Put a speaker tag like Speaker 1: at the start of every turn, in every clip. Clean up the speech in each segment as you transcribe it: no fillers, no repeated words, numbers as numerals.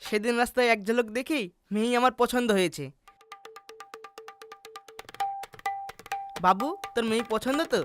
Speaker 1: সেদিন রাস্তায় এক ঝলক দেখেই মেয়েই আমার পছন্দ হয়েছে। বাবু, তোর মেয়ে পছন্দ তো?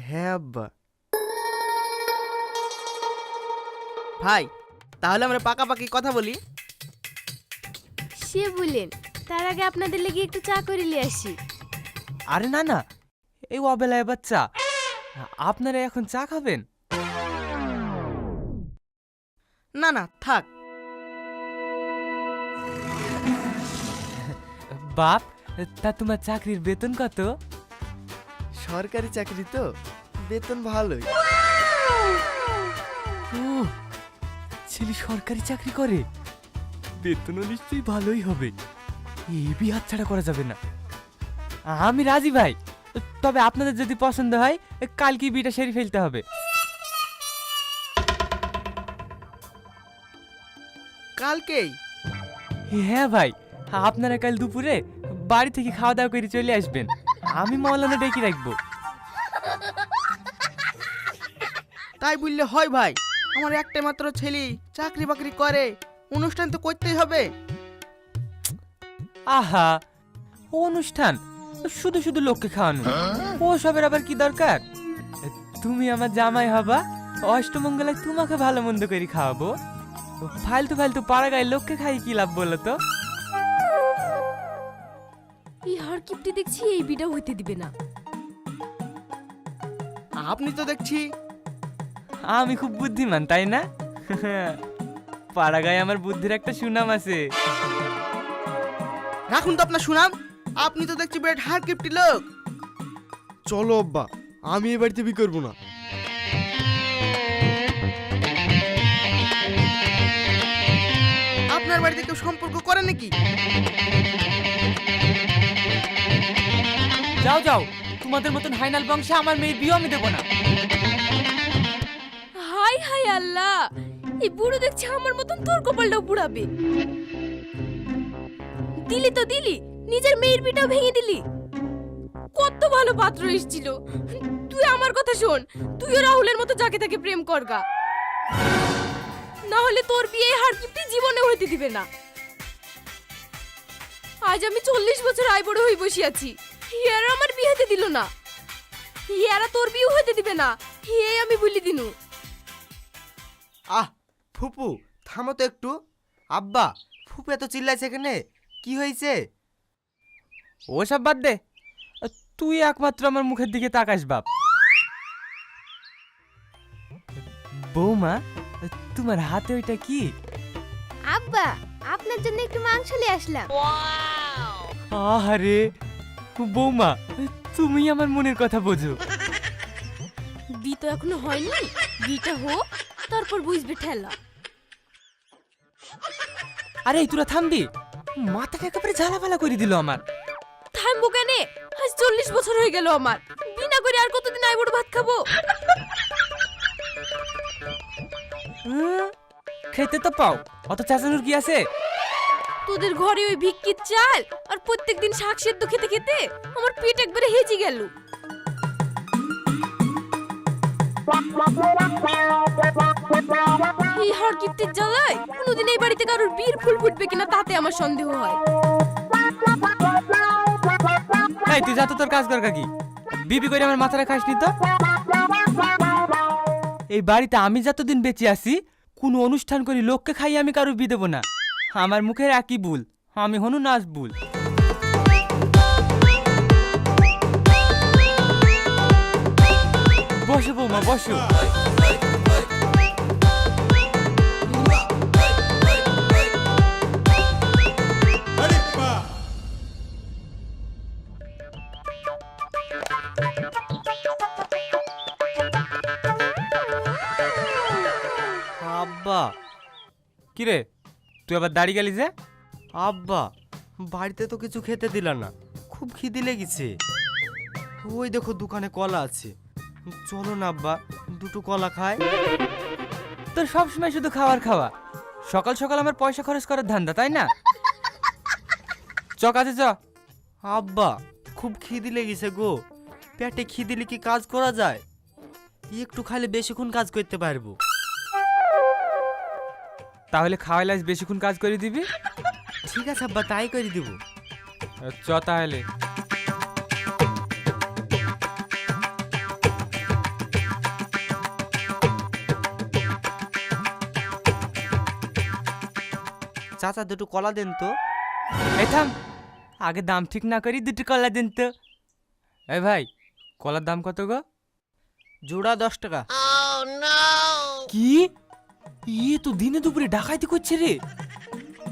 Speaker 2: হ্যাঁ আব্বা।
Speaker 1: ভাই, তাহলে আমরা পাকাপাকি কথা বলি।
Speaker 3: সে বলেন, তার আগে আপনাদের লেগে একটু চা করে নিয়ে আসি।
Speaker 4: আরে না না, এই অবেলায় আবার চা? আপনারা এখন চা খাবেন?
Speaker 1: না না, থাক।
Speaker 4: বাপ, তা তোমার চাকরির বেতন কত?
Speaker 2: সরকারি চাকরি তো, বেতন ভালোই।
Speaker 4: ও, ছেলে সরকারি চাকরি করে, বেতনও নিশ্চয়ই ভালোই হবে। এই বিয়ে হাতছাড়া করা যাবে না। আমি রাজি ভাই, তবে আপনাদের যদি পছন্দ হয় কালকে বিয়েটা সেরে ফেলতে হবে।
Speaker 1: কালকেই?
Speaker 4: হ্যাঁ ভাই, আপনারা কাল দুপুরে বাড়ি থেকে খাওয়া দাওয়া করে চলে আসবেন। আমি মৌলানা ডেকে রাখবো।
Speaker 1: তাই বললে হয় ভাই? আমার একটা মাত্র ছেলে চাকরি বাকরি করে, অনুষ্ঠান তো করতেই হবে।
Speaker 4: আহা, অনুষ্ঠান শুধু শুধু লোককে খাওয়ানো, ও সবের আবার কি দরকার? তুমি আমার জামাই হবা, অষ্টমঙ্গলায় তোমাকে ভালো মন্দ করে খাওয়াবো। ফালতু ফালতু পাড়া গায়ে লোককে খাই কি লাভ বলো তো?
Speaker 3: এই হারকিপটি দেখছি এই বিটা হইতে দিবে না।
Speaker 1: আপনি তো দেখছি।
Speaker 4: আমি খুব বুদ্ধিমান তাই না? পাড়া গায়ে আমার বুদ্ধির একটা সুনাম আছে।
Speaker 1: রাখুন তো আপনার সুনাম। আপনি তো দেখছি বিরাট হারকিপটি লোক।
Speaker 2: চলো আব্বা, আমি এ বাড়িতে বিয়ে করবো না।
Speaker 1: আপনার বাড়িতে কেউ সম্পর্ক করে নাকি?
Speaker 4: যাও যাও, তোমাদের মতন হাইনাল বংশে আমার মেয়ে বিয়ে আমি দেবো না।
Speaker 3: হাই হাই আল্লাহ, এই বুড়ো দেখছি আমার মতন তোর কপালটাও পুড়াবে। দিলি তো দিলি, নিজের মেয়ের বিটাও ভেঙে দিলি। কত ভালো পাত্র এসেছিল। তুই আমার কথা শোন, তুইও রাহুলের মতো যাকে তাকে প্রেম করগা, না হলে তোর বিয়ে হারকিপটি জীবনে হইতে দিবে না। আজ আমি 40 বছর আয় বড় হয়ে বসে আছি, হিয়ারা আমার বিয়ে হতে দিল না। হিয়ারা তোর বিয়ে হতে দিবে না, হে আমি বলি দিনু।
Speaker 2: আহ ফুপু, থামো তো একটু। আব্বা, ফুপু এত চিল্লাইছে এখানে, কি হয়েছে?
Speaker 4: ওসব বাদ দে, তুই একমাত্র আমার মুখের দিকে তাকাস বাপ। বৌমা, তোমার হাতে ওইটা কি?
Speaker 3: আব্বা, আপনার জন্য একটু মাংস নিয়ে আসলাম।
Speaker 4: আরে বৌমা, তুমি আমার মনের কথা বোঝো।
Speaker 3: বি তো এখনো হয়নি, বিটা হোক তারপর বুঝবে ঠেলা।
Speaker 4: আরে তোরা থামবি, মাথাটা একেবারে ঝালাপালা করে দিল আমার।
Speaker 3: থামবো কেনে? আজ 40 বছর হয়ে গেল আমার, বিনা করে আর কতদিন আই বড় ভাত খাবো?
Speaker 4: খেতে তো পাও, অত চাচানোর কি আছে?
Speaker 3: তোদের ঘরে ওই ভিক্ষির চাল আর প্রত্যেকদিন শাক সেদ্ধ খেতে খেতে আমার পেট একবারে হেজে গেল। এই হারকিপ্টির জ্বালায় কোনোদিন এই বাড়িতে কারোর বীর ফুল ফুটবে কিনা তাতে আমার সন্দেহ হয়।
Speaker 4: এই তুই যা তো, তোর কাজ কর কাকি। বিবি করে আমার মাথাটা খাসনি তো। এই বাড়িতে আমি যতদিন বেঁচে আছি, কোনো অনুষ্ঠান করি লোককে খাই আমি কারো বিয়ে দেবো না। আমার মুখের একই ভুল, আমি হনু নাচ ভুল। বসো বৌমা বসো।
Speaker 2: আব্বা।
Speaker 4: কিরে, তুই আবার দাড়ি গেলি যে?
Speaker 2: আব্বা, বাড়িতে তো কিছু খেতে দিলা না, খুব খিদে লেগেছে। ওই দেখো দোকানে কলা আছে, চলো না আব্বা, দুটো কলা খাই।
Speaker 4: তোর সবসময় শুধু খাওয়ার খাওয়া, সকাল সকাল আমার পয়সা খরচ করার ধান্দা তাই না? চ কাজে চ।
Speaker 2: আব্বা, খুব খিদে লেগেছে গো, পেটে খিদিলে কি কাজ করা যায়? একটু খাইলে বেশিক্ষণ কাজ করতে পারবো।
Speaker 4: তাহলে খাওয়াইলে আজ বেশিক্ষণ কাজ করে দিবি।
Speaker 2: ঠিক আছে আব্বা, তাই করে দিব।
Speaker 4: চ তাহলে।
Speaker 2: চাচা দুটো কলা দেন তো।
Speaker 4: এই থাম, আগে দাম ঠিক না করি দুটো কলা দিন তো। এই ভাই, কলার দাম কত গো?
Speaker 1: জোড়া 10 টাকা।
Speaker 4: কি, ইয়ে তো দিনে দুপুরে ডাকাইতি করছে রে।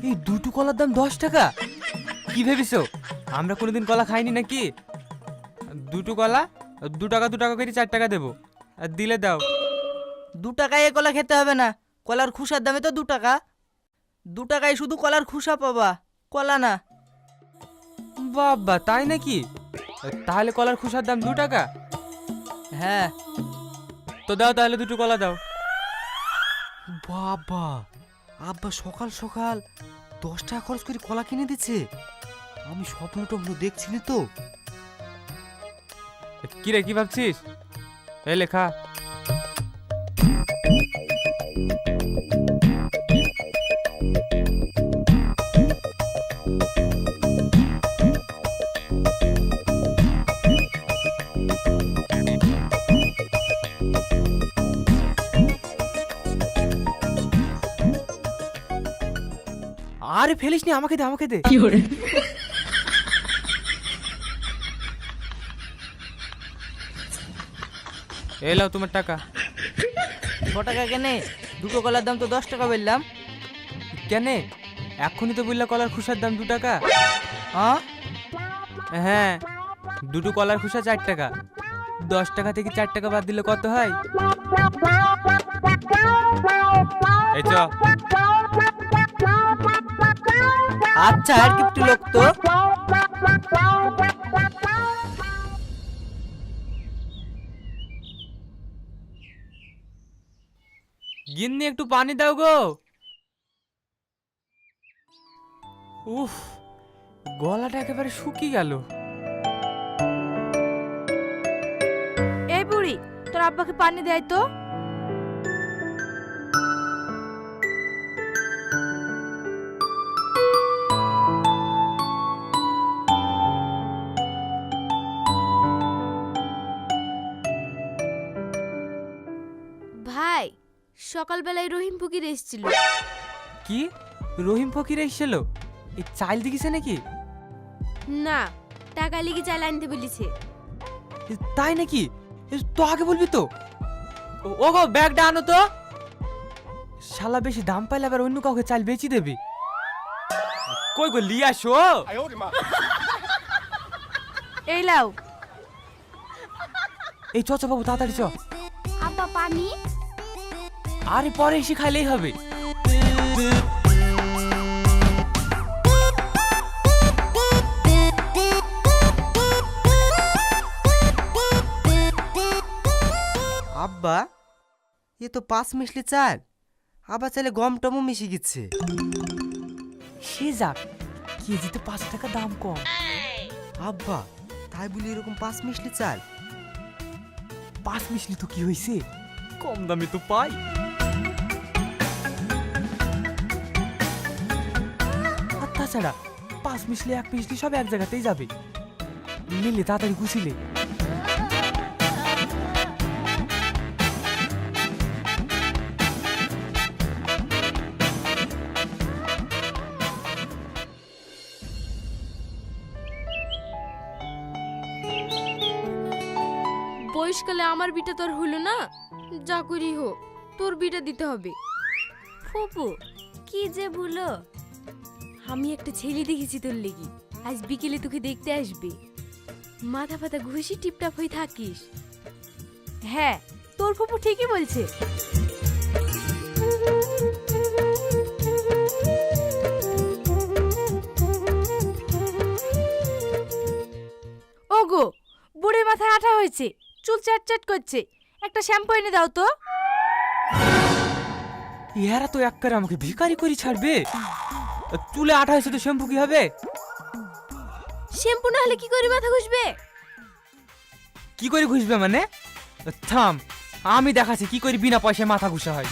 Speaker 4: এই দুটো কলার দাম 10 টাকা? কি ভেবেছো আমরা কোনোদিন কলা খাইনি নাকি? দুটো কলা 2 টাকা 2 টাকা করে 4 টাকা দেবো, আর দিলে দাও।
Speaker 1: 2 টাকায় এ কলা খেতে হবে না, কলার খুসার দামে তো 2 টাকা। 2 টাকায় শুধু কলার খুসা পাবা, কলা না।
Speaker 4: বাবা তাই নাকি? তাহলে কলার খুসার দাম 2 টাকা?
Speaker 1: হ্যাঁ।
Speaker 4: তো দাও তাহলে দুটো কলা দাও।
Speaker 2: বাবা, আব্বা সকাল সকাল 10 টাকা খরচ করে কলা কিনে দিচ্ছে। আমি স্বপ্ন টপ্ন দেখছিনি তো।
Speaker 4: কি রে, কি ভাবছিস? এই লেখা। আরে ফেলিস নি, আমাকে দে আমাকে দে। এলাও তোমার টাকা।
Speaker 1: 6 টাকা কেনে? দুটো কলার দাম তো 10 টাকা বললাম।
Speaker 4: কেন, এখনই তো বললা কলার খুসার দাম 2 টাকা।
Speaker 1: হ্যাঁ
Speaker 4: হ্যাঁ, দুটো কলার খুসা 4 টাকা। 10 টাকা থেকে 4 টাকা বাদ দিলে কত হয়? এই চ।
Speaker 1: আচ্ছা, আর কিপটু লোক তো।
Speaker 4: গিন্নি একটু পানি দাও গো। উফ, গলাটা একেবারে শুকিয়ে গেল।
Speaker 3: এই বুড়ি, তোর আব্বাকে পানি দেয় তো। ভাই, সকালবেলায় রহিম ফকির এসেছিল।
Speaker 4: কি, রহিম ফকির এসেছিল? এই চাল দিয়েছে নাকি?
Speaker 3: না, টাকা লিগে চাল আনতে বলেছে।
Speaker 4: তাই নাকি? তো আগে বলবি তো। ও গো, ব্যাগটা আনো তো। শালা বেশি দাম পাইলে আবার অন্য কাউকে চাল বেচি দেবি। কই গো, লিয়ে আসো।
Speaker 3: এই লাও।
Speaker 4: এই চ চ বাবু, তাড়াতাড়ি চ।
Speaker 3: আব্বা পানি?
Speaker 4: আরে পরে এসে খাইলেই হবে।
Speaker 2: আব্বা, এ তো 5 মিশলি চাল। আবার চাইলে গম টমও মিশে গেছে।
Speaker 4: সে যাক, কেজিতে 5 টাকা দাম কম।
Speaker 2: আব্বা, তাই বলি এরকম 5 মিশলি চাল।
Speaker 4: 5 মিশলি তো কি হয়েছে, কম দামে তো পাই। আর তাছাড়া 5 মিশলি 1 মিশলি সব এক জায়গাতেই যাবে। নিলে তাড়াতাড়ি গুছিলে।
Speaker 3: বয়সকালে আমার বিটা তোর হলো না, যা করি হোক তোর বিটা দিতে হবে। ফুপু, কি যে ভুলো, আমি একটা ছেলে দেখেছি তোর লেগে, আজ বিকেলে তোকে দেখতে আসবে। মাথা ফাতা ঘুষি টিপটাপ হয়ে থাকিস। হ্যাঁ, তোর ফুপু ঠিকই বলছে। ওগো, বুড়ির মাথায় আঠা হয়েছে, চুল চ্যাট করছে, একটা শ্যাম্পু এনে দাও তো।
Speaker 4: এরা তো এক করে আমাকে ভিখারি করে ছাড়বে। চুলে আঠা হয়েছে তো শ্যাম্পু কি হবে?
Speaker 3: শ্যাম্পু না হলে কি করে মাথা ঘষবে?
Speaker 4: কি করে ঘুষবে মানে? থাম, আমি দেখাচ্ছি কি করে বিনা পয়সায় মাথা ঘুষা হয়।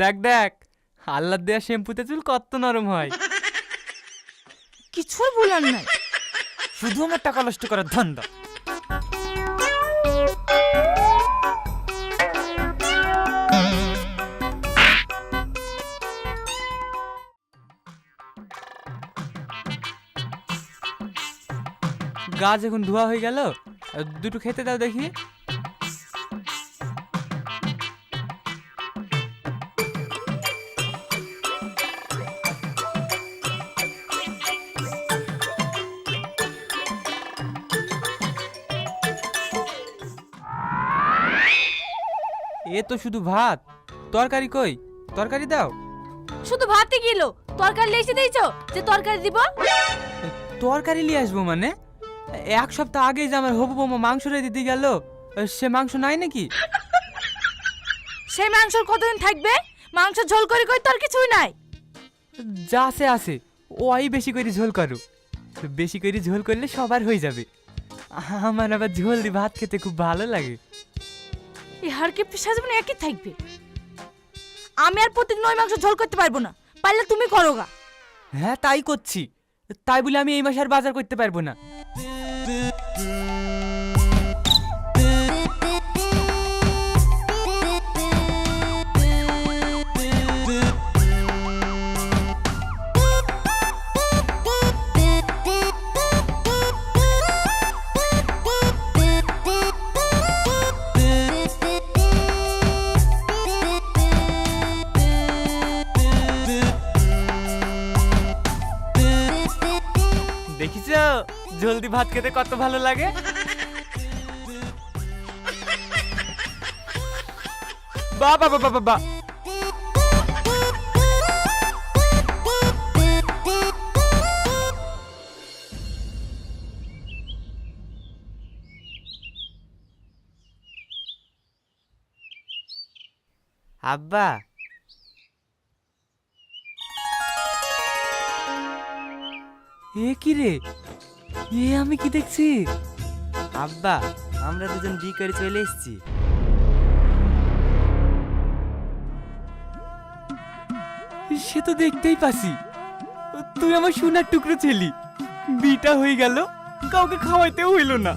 Speaker 4: দেখ দেখ, আল্লাহ দেয়া শ্যাম্পুতে চুল কত নরম হয়।
Speaker 3: কিছুই বলার নাই।
Speaker 4: শুধু আমার টাকা নষ্ট করার ধান্দা। গাছ এখন ধোয়া হয়ে গেল, দুটো খেতে দাও দেখি। এ তো শুধু ভাত, তরকারি কই? তরকারি দাও।
Speaker 3: শুধু ভাতে গেল, তরকারি লেসে দিয়েছো যে তরকারি দিব?
Speaker 4: তরকারি নিয়ে আসবো মানে? এক সপ্তাহ আগেই যে আমার হবু বৌমা মাংস রেঁধে দিয়ে গেল, সে মাংস নাই নাকি?
Speaker 3: সেই মাংসর কতদিন থাকবে? মাংস ঝোল করে কই তোর কিছুই নাই।
Speaker 4: যা আছে আছে, ওই বেশি করে ঝোল করো। বেশি করে ঝোল করলে সবার হয়ে যাবে। আমার আবার ঝোল দিয়ে ভাত খেতে খুব ভালো লাগে।
Speaker 3: এই হারকে সাজবেন একই থাকবে। আমি আর প্রতিদিন ওই মাংস ঝোল করতে পারবো না, পারলে তুমি করো গা।
Speaker 4: হ্যাঁ তাই করছি, তাই বলে আমি এই মাসে আর বাজার করতে পারবো না। দেখিছো জলদি ভাত খেতে কত ভালো লাগে। বাবা বাবা বাবা,
Speaker 2: আব্বা,
Speaker 4: এ কি রে? এ আমি কি দেখছি?
Speaker 2: আব্বা, আমরা দুজন বিয়ে করে চলে এসেছি।
Speaker 4: সে তো দেখতেই পাছি, তুই আমার সোনার টুকরো ছেলি। বিটা হয়ে গেল, কাউকে খাওয়াইতেও হইল না।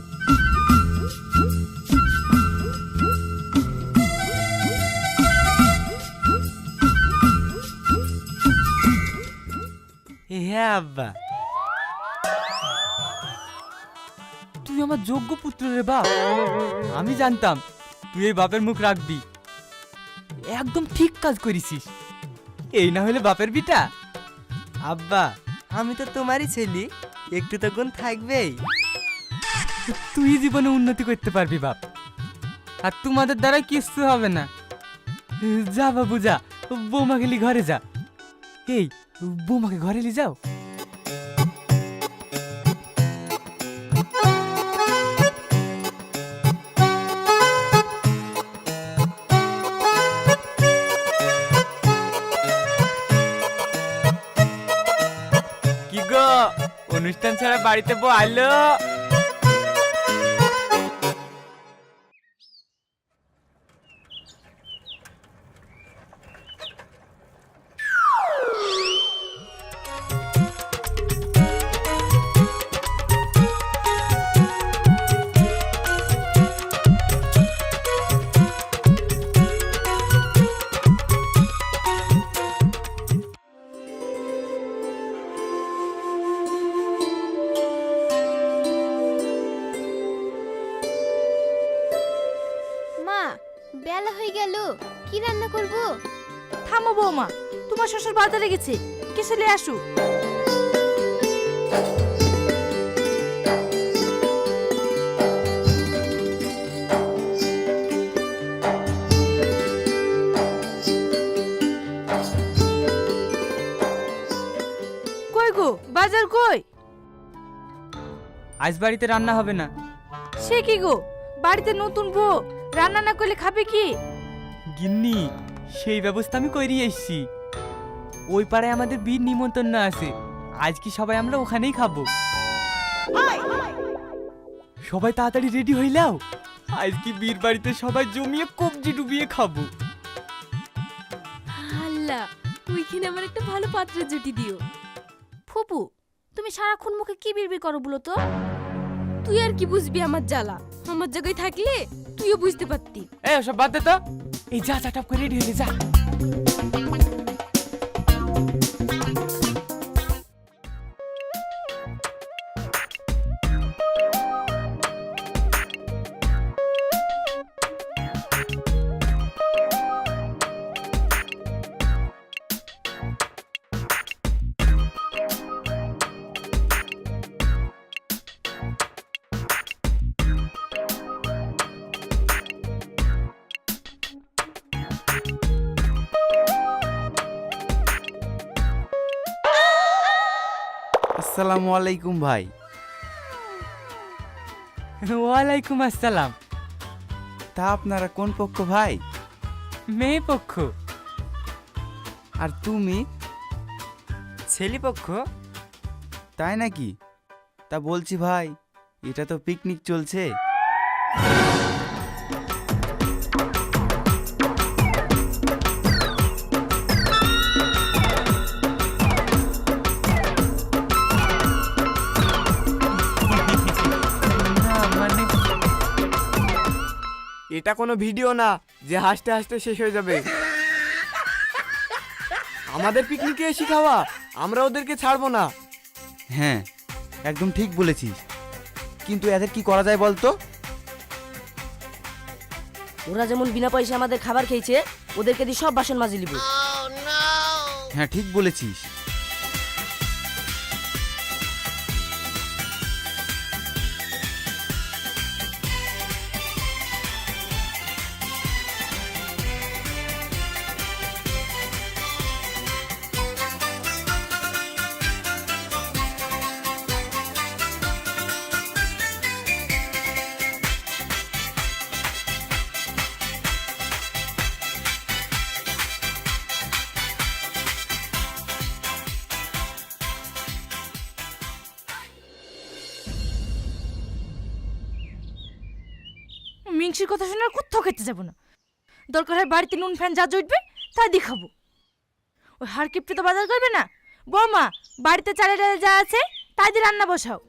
Speaker 2: হ্যাঁ আব্বা।
Speaker 4: তুই আমার যোগ্য পুত্র রে বাপ। আমি জানতাম তুই এই বাপের মুখ রাখবি। একদম ঠিক কাজ করেছিস। এই না হলে বাপের বিটা।
Speaker 2: আব্বা, আমি তো তোমারই ছেলে, একটু তো গুণ থাকবেই।
Speaker 4: তুই জীবনে উন্নতি করতে পারবি বাপ, আর তোমাদের দ্বারা কিচ্ছু হবে না। যা বাবু যা, বৌমা গেলি ঘরে যা। এই বৌমাকে ঘরে নিয়ে যাও। কি গো, অনুষ্ঠান ছাড়া বাড়িতে বউ আইলো?
Speaker 5: মা, বেলা হয়ে গেল, কি রান্না করব?
Speaker 3: থামো বৌমা, তোমার শ্বশুর বাজারে গেছে, কিছু নিয়ে আসো। কই গো, বাজার কই?
Speaker 4: আজ বাড়িতে রান্না হবে না,
Speaker 3: সে কি গো, বাড়িতে নতুন বউ রান্না না করলে খাবে কি?
Speaker 4: গিন্নি, সেই ব্যবস্থা আমি করিয়ে এসছি। ওই পাড়ায় আমাদের বীর নিমন্ত্রণ আছে, আজ কি সবাই আমরা ওখানেই খাবো। সবাই তাড়াতাড়ি রেডি হইলাও, আজ কি বীর বাড়িতে সবাই জমিয়ে কবজি ডুবিয়ে খাবো।
Speaker 3: আল্লাহ, ওইখানে আমার একটা ভালো পাত্রের জুটি দিও। ফুপু, তুমি সারাক্ষণ মুখে কি বিড়বিড় করো বলো তো? তুই আর কি বুঝবি আমার জ্বালা? আমার জায়গায় থাকলে তুইও বুঝতে পারতি।
Speaker 4: এই ওসব বাদ দে তো, এই যা যা টপ করে রেডি হয়ে যা।
Speaker 6: আসসালামু আলাইকুম ভাই।
Speaker 4: ওয়ালাইকুম আসসালাম।
Speaker 6: তা আপনারা কোন পক্ষ ভাই?
Speaker 4: মেয়ে পক্ষ।
Speaker 6: আর তুমি?
Speaker 2: ছেলে পক্ষ।
Speaker 6: তাই নাকি? তা বলছি ভাই, এটা তো পিকনিক চলছে।
Speaker 4: না মানে
Speaker 7: এটা কোনো ভিডিও না যে হাসতে হাসতে শেষ হয়ে যাবে। আমাদের পিকনিকে এসে খাওয়া, আমরা ওদেরকে ছাড়বো না।
Speaker 6: হ্যাঁ, একদম ঠিক বলেছিস, কিন্তু এদের কি করা যায় বলতো?
Speaker 8: ওরা যেমন বিনা পয়সা আমাদের খাবার খেয়েছে, ওদেরকে দিয়ে সব বাসন মাজি লিব।
Speaker 6: হ্যাঁ, ঠিক বলেছিস।
Speaker 3: মিংসির কথা শুনে আর কোথাও খেতে যাবো না। দরকার হয় বাড়িতে নুন ফ্যান যা জুটবে তাই দিয়ে খাবো। ওই হারকিপটে তো বাজার করবে না। বৌমা, বাড়িতে চালে ডালে যা আছে তাই দিয়ে রান্না বসাও।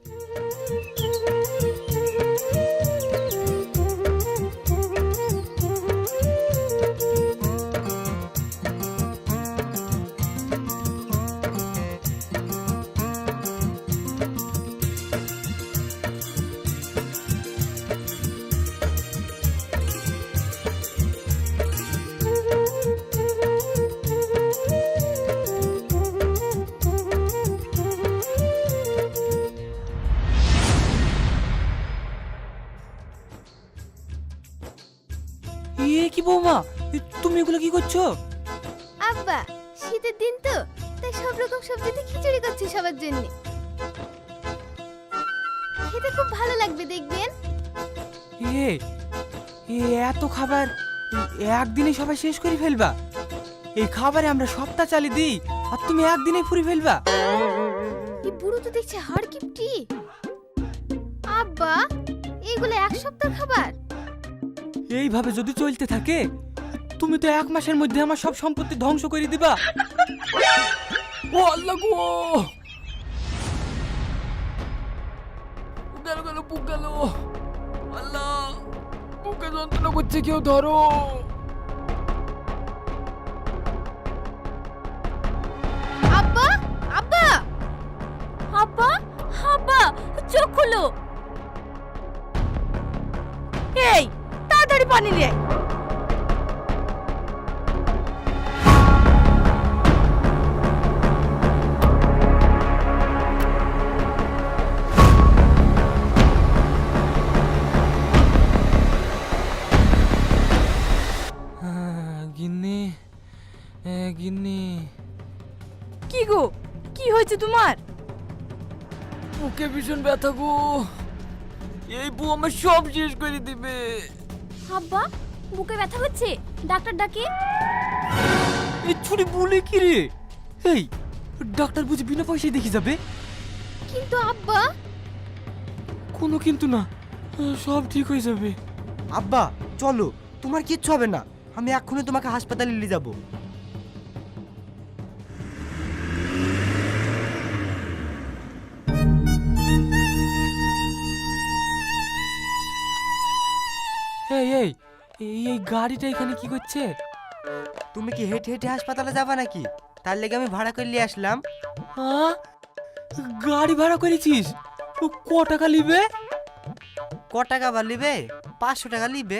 Speaker 4: এ কি বৌমা, তুমি এগুলো কি করছো?
Speaker 5: আব্বা, শীতের দিন তো, তাই সব রকম সবজিতে খিচুড়ি করছি সবার জন্য। খেতে খুব ভালো লাগবে দেখবেন।
Speaker 4: এ এ এত খাবার একদিনে সবাই শেষ করে ফেলবা? এই খাবারে আমরা সপ্তাহ চালিয়ে দিই আর তুমি একদিনে ফুরি ফেলবা?
Speaker 5: এই বুড়ো তো দেখছে হারকিপটি। আব্বা, এইগুলো এক সপ্তাহ খাবার।
Speaker 4: এইভাবে যদি চলতে থাকে, তুমি তো 1 মাসের মধ্যে আমার সব সম্পত্তি ধ্বংস করে দিবা। ও আল্লাহ গো,
Speaker 7: গেল গেল, বুক গেল। আল্লাহ, বুকে যন্ত্রণা করছে, কেউ ধরো।
Speaker 5: আব্বা, আব্বা,
Speaker 3: আব্বা, আব্বা, চোখ খুলো। এই, তাড়াতাড়ি পানি নিয়ে আয়।
Speaker 4: গিন্নি, গিন্নি।
Speaker 3: কি গো, কি হয়েছে তোমার?
Speaker 7: বুকে ভীষণ ব্যথা গো। এই বউ আমার সব শেষ করে দিবে।
Speaker 3: আব্বা বুকে ব্যথা হচ্ছে, ডাক্তার ডাকি।
Speaker 4: এই ছুরি বলে কি রে? এই ডাক্তার বুঝি বিনা পয়সায় দেখে যাবে?
Speaker 5: কিন্তু আব্বা,
Speaker 4: কোনো কিন্তু না, সব ঠিক হয়ে যাবে।
Speaker 2: আব্বা চলো, তোমার কিচ্ছু হবে না, আমি এক্ষুনি তোমাকে হাসপাতালে নিয়ে যাবো।
Speaker 4: এই এই এই গাড়িটা এখানে কি করছে?
Speaker 2: তুমি কি হেঁটে হেঁটে হাসপাতালে যাবা নাকি? তার লেগে আমি ভাড়া করে নিয়ে আসলাম।
Speaker 4: হ্যাঁ, গাড়ি ভাড়া করেছিস? ক টাকা নিবে?
Speaker 2: ক টাকা বা নিবে? 500 টাকা নিবে।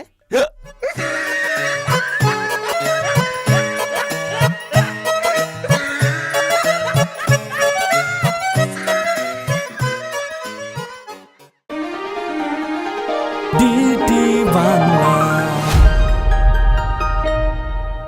Speaker 9: ডিটি বাংলা।